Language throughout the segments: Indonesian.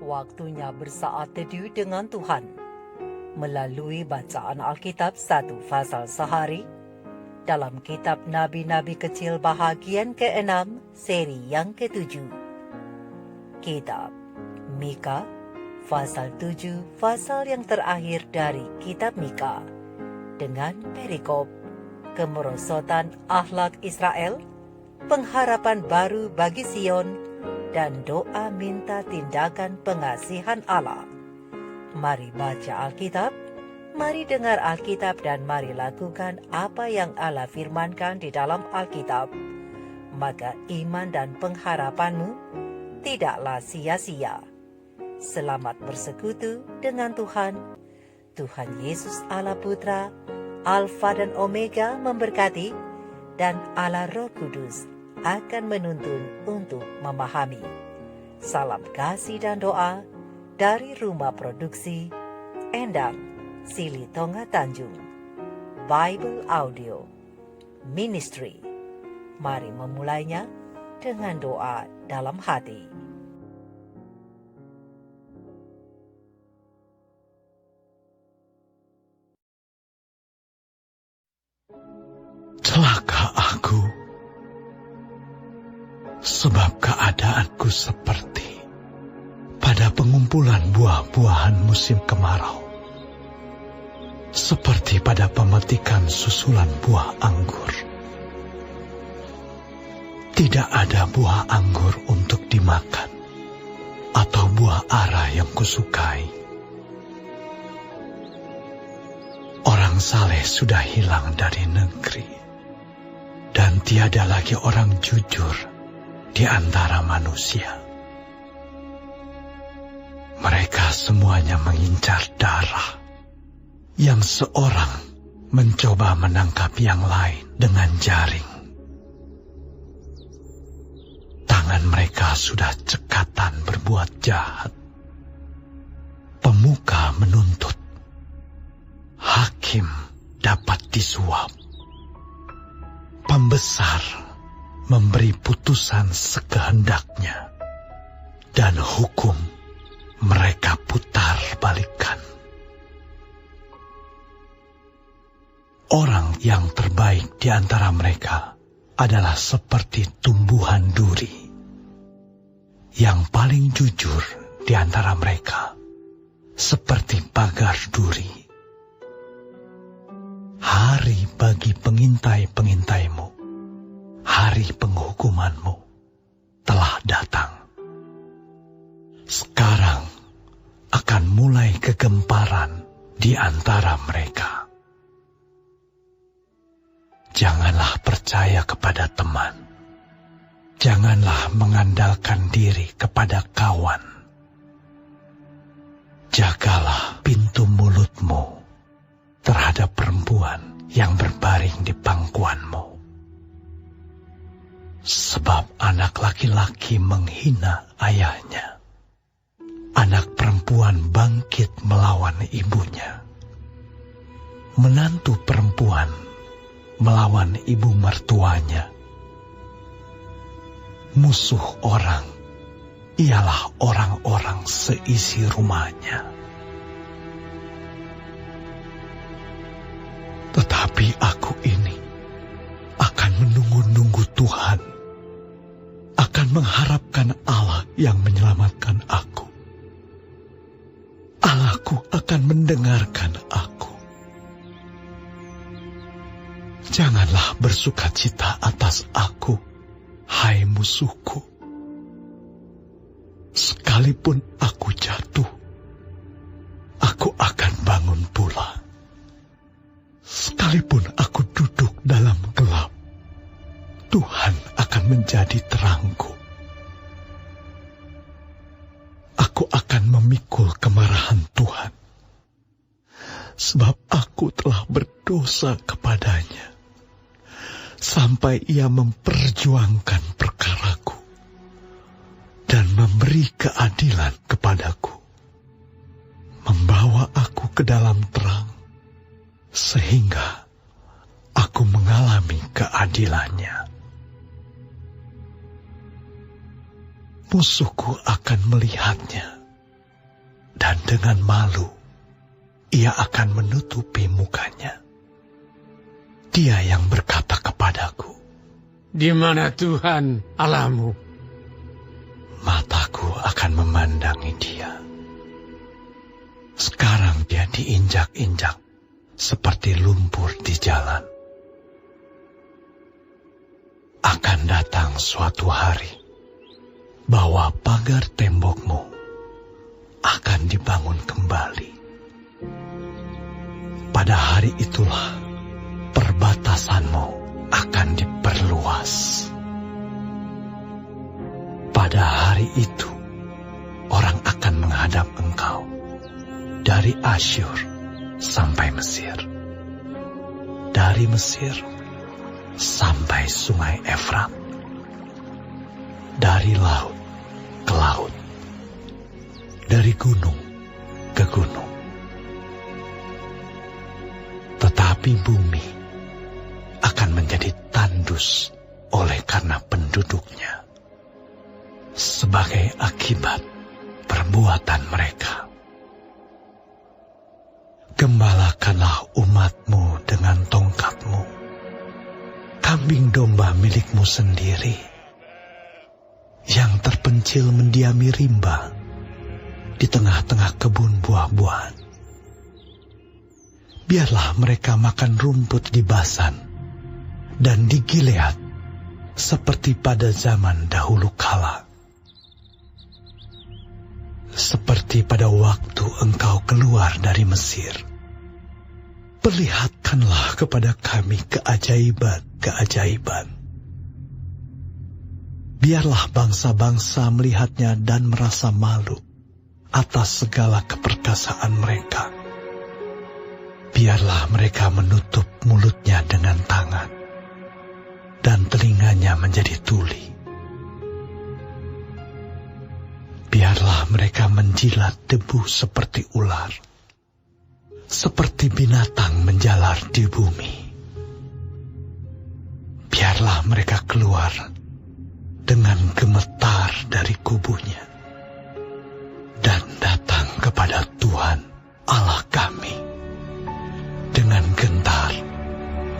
Waktunya bersaat teduh dengan Tuhan. Melalui bacaan Alkitab 1 pasal sehari dalam kitab Nabi-Nabi Kecil bahagian ke-6 seri yang ke-7. Kitab Mika pasal 7 pasal yang terakhir dari kitab Mika dengan perikop kemerosotan akhlak Israel, pengharapan baru bagi Sion, dan doa minta tindakan pengasihan Allah. Mari baca Alkitab, mari dengar Alkitab, dan mari lakukan apa yang Allah firmankan di dalam Alkitab. Maka iman dan pengharapanmu tidaklah sia-sia. Selamat bersekutu dengan Tuhan. Tuhan Yesus Allah Putra, Alfa dan Omega memberkati, dan Allah Roh Kudus akan menuntun untuk memahami. Salam kasih dan doa dari Rumah Produksi Endang Sili Tonga Tanjung Bible Audio Ministry. Mari memulainya dengan doa dalam hati. Celaka aku, sebab keadaanku seperti pada pengumpulan buah-buahan musim kemarau, seperti pada pemetikan susulan buah anggur. Tidak ada buah anggur untuk dimakan, atau buah ara yang kusukai. Orang saleh sudah hilang dari negeri, dan tiada lagi orang jujur di antara manusia. Mereka semuanya mengincar darah, yang seorang mencoba menangkap yang lain dengan jaring. Tangan mereka sudah cekatan berbuat jahat. Pemuka menuntut, hakim dapat disuap. Pembesar memberi putusan sekehendaknya, dan hukum mereka putar balikan. Orang yang terbaik di antara mereka adalah seperti tumbuhan duri. Yang paling jujur di antara mereka seperti pagar duri. Hari bagi pengintai-pengintaimu, hari penghukumanmu telah datang. Sekarang akan mulai kegemparan di antara mereka. Janganlah percaya kepada teman. Janganlah mengandalkan diri kepada kawan. Jagalah pintu mulutmu terhadap perempuan yang berbaring di pangkuanmu. Sebab anak laki-laki menghina ayahnya. Anak perempuan bangkit melawan ibunya. Menantu perempuan melawan ibu mertuanya. Musuh orang ialah orang-orang seisi rumahnya. Tetapi aku ini akan menunggu-nunggu Tuhan, akan mengharapkan Allah yang menyelamatkan aku. Allahku akan mendengarkan aku. Janganlah bersukacita atas aku, hai musuhku. Sekalipun aku jatuh, aku akan bangun pula. Sekalipun aku duduk dalam gelap, Tuhan akan menjadi terangku. Aku akan memikul kemarahan Tuhan, sebab aku telah berdosa kepadanya, sampai Ia memperjuangkan perkaraku dan memberi keadilan kepadaku, membawa aku ke dalam terang, sehingga aku mengalami keadilannya. Musuhku akan melihatnya dan dengan malu ia akan menutupi mukanya. Dia yang berkata kepadaku, "Di mana Tuhan Allahmu?" Mataku akan memandangi dia. Sekarang dia diinjak-injak seperti lumpur di jalan. Akan datang suatu hari bahwa pagar tembokmu akan dibangun kembali. Pada hari itulah perbatasanmu akan diperluas. Pada hari itu orang akan menghadap engkau dari Asyur sampai Mesir, dari Mesir sampai sungai Efrat, dari laut ke laut, dari gunung ke gunung. Tetapi bumi akan menjadi tandus oleh karena penduduknya, sebagai akibat perbuatan mereka. Gembalakanlah umatmu dengan tongkatmu, kambing domba milikmu sendiri, yang terpencil mendiami rimba di tengah-tengah kebun buah-buahan. Biarlah mereka makan rumput di Basan dan di Gilead seperti pada zaman dahulu kala. Seperti pada waktu engkau keluar dari Mesir. Perlihatkanlah kepada kami keajaiban-keajaiban. Biarlah bangsa-bangsa melihatnya dan merasa malu atas segala keperkasaan mereka. Biarlah mereka menutup mulutnya dengan tangan, dan telinganya menjadi tuli. Biarlah mereka menjilat debu seperti ular, seperti binatang menjalar di bumi. Biarlah mereka keluar dengan gemetar dari kubunya, dan datang kepada Tuhan Allah kami dengan gentar,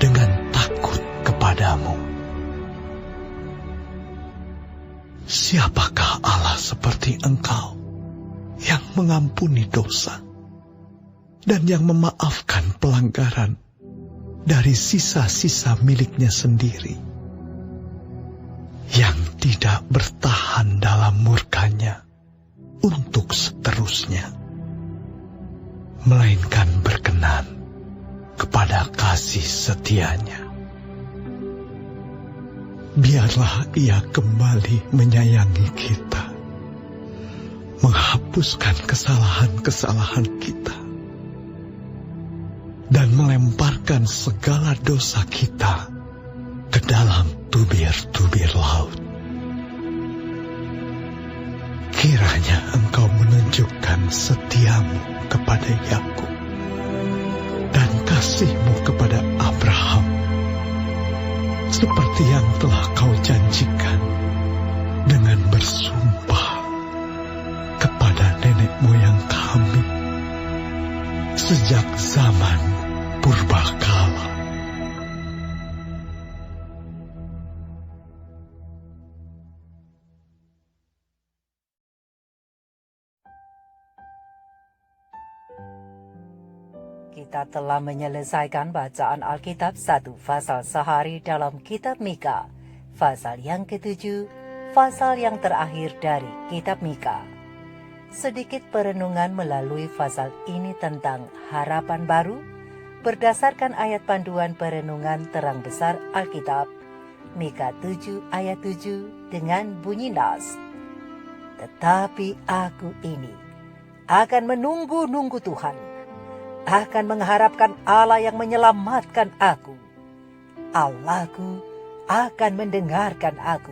dengan takut kepadamu. Siapakah Allah seperti engkau, yang mengampuni dosa dan yang memaafkan pelanggaran dari sisa-sisa miliknya sendiri, yang tidak bertahan dalam murkanya untuk seterusnya, melainkan berkenan kepada kasih setianya. Biarlah ia kembali menyayangi kita, menghapuskan kesalahan-kesalahan kita, dan melemparkan segala dosa kita ke dalam tubir-tubir laut. Kiranya engkau menunjukkan setiamu kepada Yakub dan kasih-Mu kepada Abraham, seperti yang telah kau janjikan dengan bersumpah kepada nenek moyang kami sejak zaman purbakala. Kita telah menyelesaikan bacaan Alkitab 1 Fasal sehari dalam kitab Mika, Fasal yang ke-7, Fasal yang terakhir dari kitab Mika. Sedikit perenungan melalui fasal ini tentang harapan baru berdasarkan ayat panduan perenungan terang besar Alkitab, Mika 7 ayat 7 dengan bunyi nas. Tetapi aku ini akan menunggu-nunggu Tuhan, akan mengharapkan Allah yang menyelamatkan aku. Allahku akan mendengarkan aku.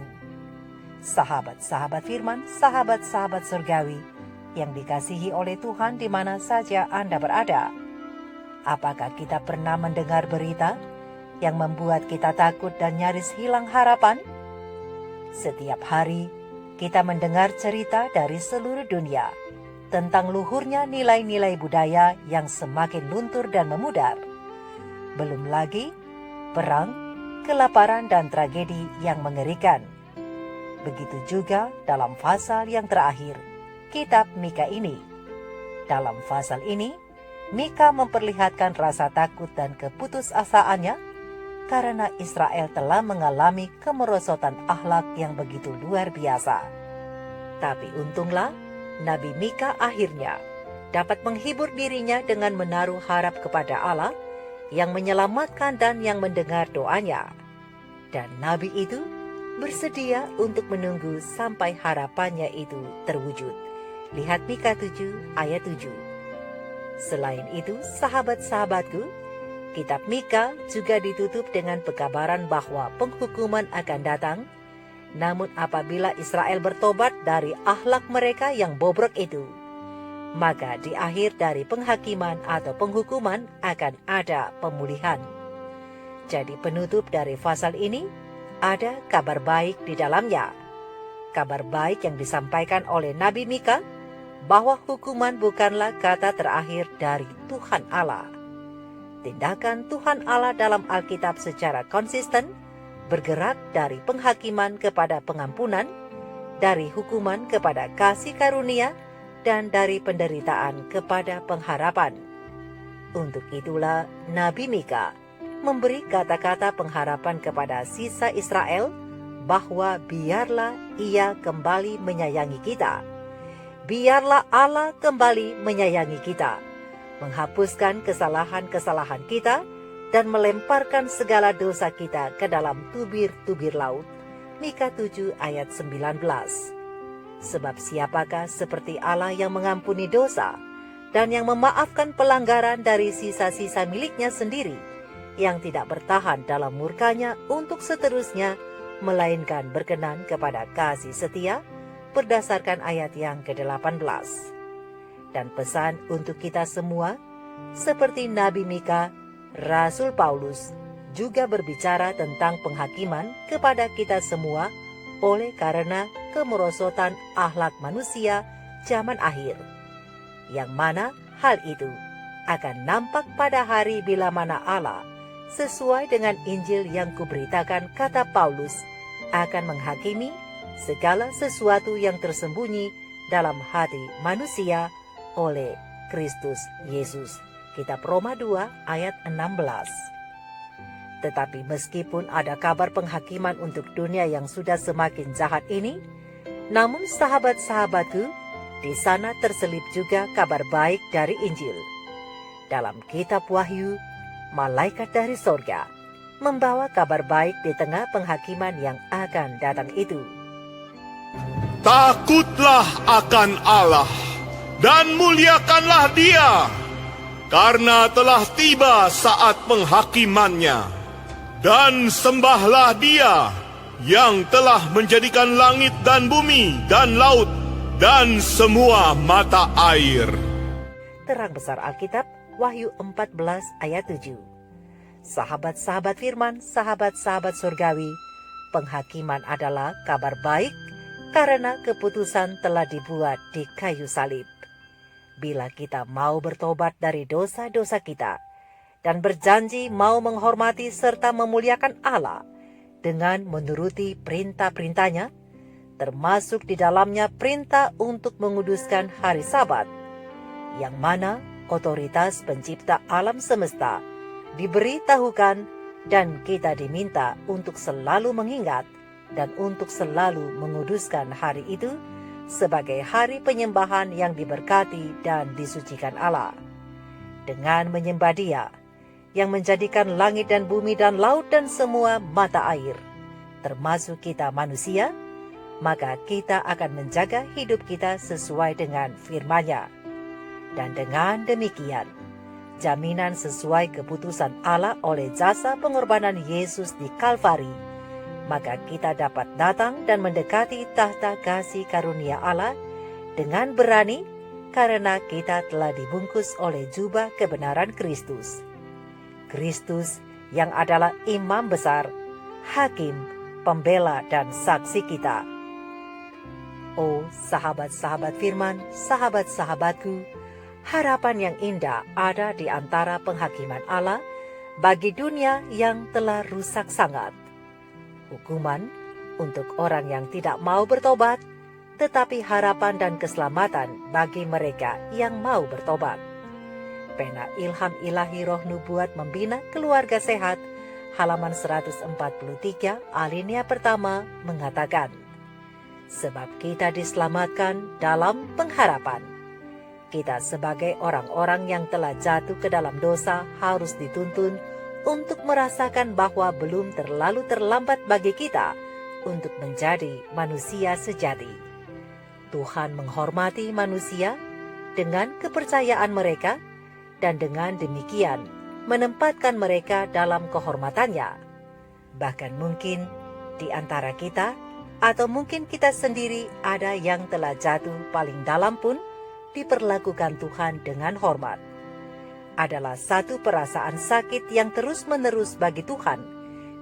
Sahabat-sahabat firman, sahabat-sahabat surgawi yang dikasihi oleh Tuhan di mana saja Anda berada. Apakah kita pernah mendengar berita yang membuat kita takut dan nyaris hilang harapan? Setiap hari kita mendengar cerita dari seluruh dunia tentang luhurnya nilai-nilai budaya yang semakin luntur dan memudar. Belum lagi perang, kelaparan, dan tragedi yang mengerikan. Begitu juga dalam pasal yang terakhir, kitab Mika ini. Dalam pasal ini, Mika memperlihatkan rasa takut dan keputusasaannya karena Israel telah mengalami kemerosotan akhlak yang begitu luar biasa. Tapi untunglah, Nabi Mika akhirnya dapat menghibur dirinya dengan menaruh harap kepada Allah yang menyelamatkan dan yang mendengar doanya. Dan Nabi itu bersedia untuk menunggu sampai harapannya itu terwujud. Lihat Mika 7 ayat 7. Selain itu, sahabat-sahabatku, kitab Mika juga ditutup dengan pekabaran bahwa penghukuman akan datang. Namun apabila Israel bertobat dari akhlak mereka yang bobrok itu, maka di akhir dari penghakiman atau penghukuman akan ada pemulihan. Jadi penutup dari pasal ini ada kabar baik di dalamnya. Kabar baik yang disampaikan oleh Nabi Mika bahwa hukuman bukanlah kata terakhir dari Tuhan Allah. Tindakan Tuhan Allah dalam Alkitab secara konsisten bergerak dari penghakiman kepada pengampunan, dari hukuman kepada kasih karunia, dan dari penderitaan kepada pengharapan. Untuk itulah Nabi Mika memberi kata-kata pengharapan kepada sisa Israel bahwa biarlah Ia kembali menyayangi kita. Biarlah Allah kembali menyayangi kita, menghapuskan kesalahan-kesalahan kita, dan melemparkan segala dosa kita ke dalam tubir-tubir laut. Mika 7 ayat 19. Sebab siapakah seperti Allah yang mengampuni dosa dan yang memaafkan pelanggaran dari sisa-sisa miliknya sendiri, yang tidak bertahan dalam murkanya untuk seterusnya, melainkan berkenan kepada kasih setia, berdasarkan ayat yang ke-18. Dan pesan untuk kita semua, seperti Nabi Mika, Rasul Paulus juga berbicara tentang penghakiman kepada kita semua oleh karena kemerosotan akhlak manusia zaman akhir, yang mana hal itu akan nampak pada hari bila mana Allah, sesuai dengan Injil yang kuberitakan, kata Paulus, akan menghakimi segala sesuatu yang tersembunyi dalam hati manusia oleh Kristus Yesus. Kitab Roma 2 ayat 16. Tetapi meskipun ada kabar penghakiman untuk dunia yang sudah semakin jahat ini, namun sahabat-sahabatku, di sana terselip juga kabar baik dari Injil. Dalam kitab Wahyu, malaikat dari sorga membawa kabar baik di tengah penghakiman yang akan datang itu. Takutlah akan Allah dan muliakanlah Dia, karena telah tiba saat penghakimannya. Dan sembahlah Dia yang telah menjadikan langit dan bumi dan laut dan semua mata air. Terang besar Alkitab, Wahyu 14 ayat 7. Sahabat-sahabat firman, sahabat-sahabat surgawi, penghakiman adalah kabar baik karena keputusan telah dibuat di kayu salib. Bila kita mau bertobat dari dosa-dosa kita dan berjanji mau menghormati serta memuliakan Allah dengan menuruti perintah-perintahnya, termasuk di dalamnya perintah untuk menguduskan hari Sabat, yang mana otoritas pencipta alam semesta diberitahukan, dan kita diminta untuk selalu mengingat dan untuk selalu menguduskan hari itu sebagai hari penyembahan yang diberkati dan disucikan Allah. Dengan menyembah Dia yang menjadikan langit dan bumi dan laut dan semua mata air, termasuk kita manusia, maka kita akan menjaga hidup kita sesuai dengan firman-Nya. Dan dengan demikian, jaminan sesuai keputusan Allah oleh jasa pengorbanan Yesus di Kalvari, maka kita dapat datang dan mendekati tahta kasih karunia Allah dengan berani, karena kita telah dibungkus oleh jubah kebenaran Kristus. Kristus yang adalah imam besar, hakim, pembela, dan saksi kita. Oh sahabat-sahabat firman, sahabat-sahabatku, harapan yang indah ada di antara penghakiman Allah bagi dunia yang telah rusak sangat. Hukuman untuk orang yang tidak mau bertobat, tetapi harapan dan keselamatan bagi mereka yang mau bertobat. Pena Ilham Ilahi Roh Nubuat Membina Keluarga Sehat, halaman 143, alinea pertama mengatakan, sebab kita diselamatkan dalam pengharapan. Kita sebagai orang-orang yang telah jatuh ke dalam dosa harus dituntun untuk merasakan bahwa belum terlalu terlambat bagi kita untuk menjadi manusia sejati. Tuhan menghormati manusia dengan kepercayaan mereka dan dengan demikian menempatkan mereka dalam kehormatannya. Bahkan mungkin di antara kita atau mungkin kita sendiri ada yang telah jatuh paling dalam pun diperlakukan Tuhan dengan hormat. Adalah satu perasaan sakit yang terus-menerus bagi Tuhan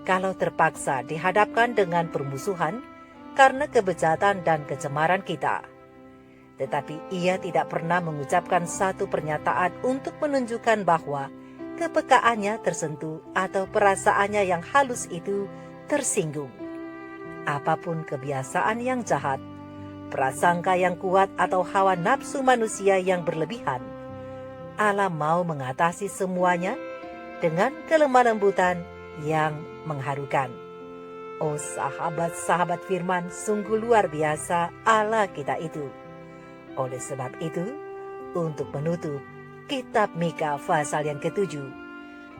kalau terpaksa dihadapkan dengan permusuhan karena kebejatan dan kecemaran kita. Tetapi ia tidak pernah mengucapkan satu pernyataan untuk menunjukkan bahwa kepekaannya tersentuh atau perasaannya yang halus itu tersinggung. Apapun kebiasaan yang jahat, prasangka yang kuat atau hawa nafsu manusia yang berlebihan, Allah mau mengatasi semuanya dengan kelemah lembutan yang mengharukan. Oh sahabat-sahabat firman, sungguh luar biasa Allah kita itu. Oleh sebab itu, untuk menutup kitab Mika pasal yang ke-7,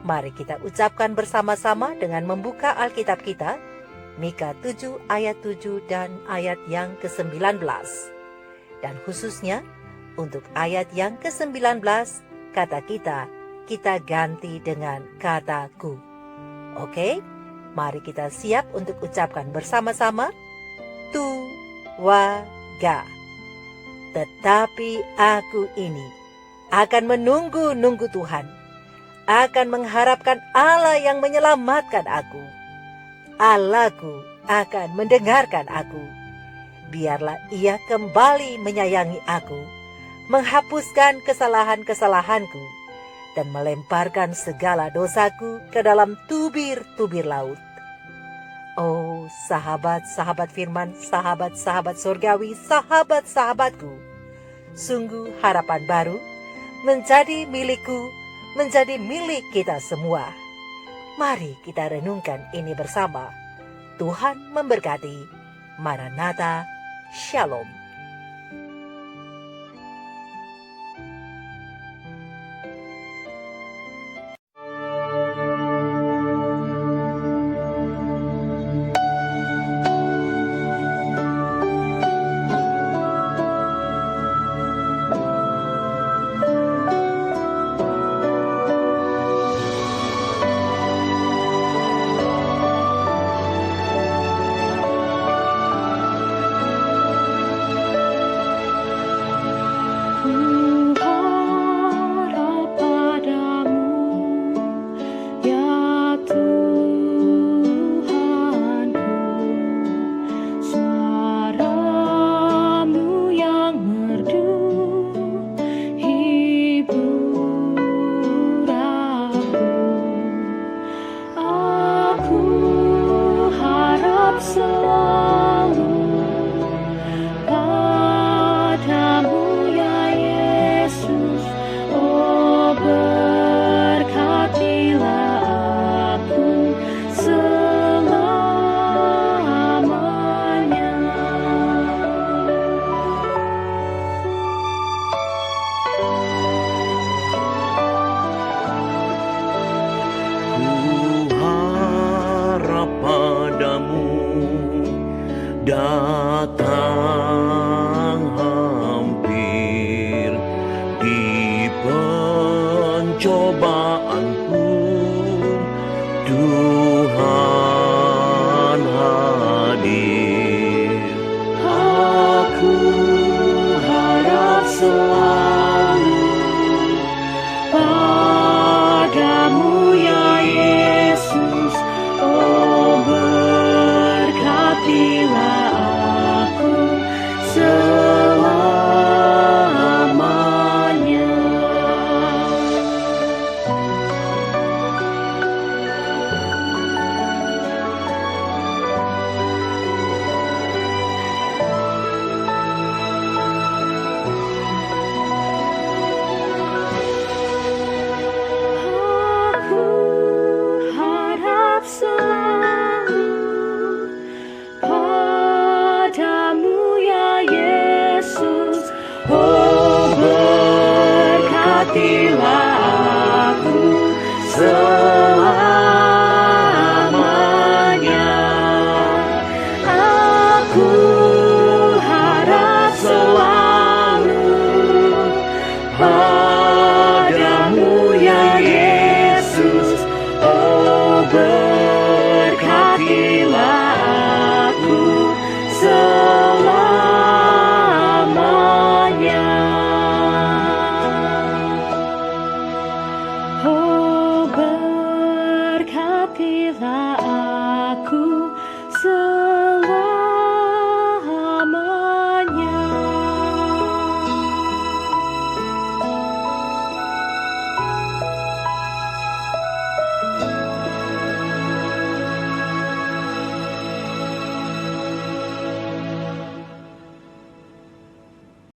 mari kita ucapkan bersama-sama dengan membuka Alkitab kita, Mika 7 ayat 7 dan ayat yang ke-19. Dan khususnya untuk ayat yang ke-19, kata kita ganti dengan kata ku. Oke, mari kita siap untuk ucapkan bersama-sama. Tuwaga. Tetapi aku ini akan menunggu Tuhan, akan mengharapkan Allah yang menyelamatkan aku. Allahku akan mendengarkan aku. Biarlah ia kembali menyayangi aku, menghapuskan kesalahan-kesalahanku, dan melemparkan segala dosaku ke dalam tubir-tubir laut. Oh sahabat-sahabat firman, sahabat-sahabat surgawi, sahabat-sahabatku, sungguh harapan baru menjadi milikku, menjadi milik kita semua. Mari kita renungkan ini bersama. Tuhan memberkati. Maranatha, Shalom. Ku harap padamu dan